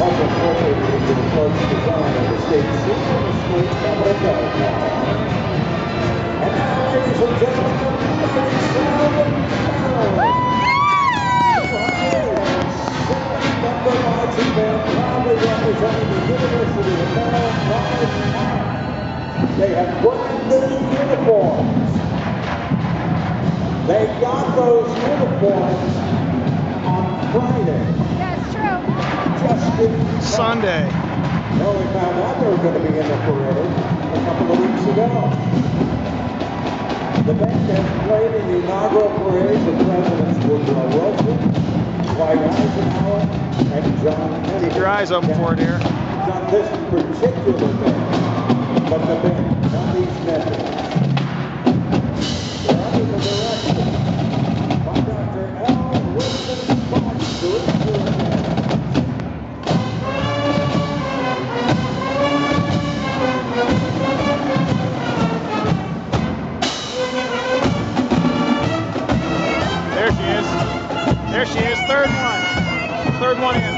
Also incorporated into the club's design of the state's single street capital telephone. And now, ladies and gentlemen, the big sound of Maryland. 207-member marching band proudly representing the University of Maryland College Park. They have brand new uniforms. They got those uniforms on Friday. That's true. Just in Sunday. Well, we found out they were going to be in the parade a couple of weeks ago. The band has played in the inaugural parade with Presidents Woodrow Wilson, Dwight Eisenhower, and John Kennedy. Keep your eyes open for it here. Not this particular band, but the band, not these methods. They're under the direction by Dr. L. Wilson Fox, director of band. There she is. There she is. Third one in.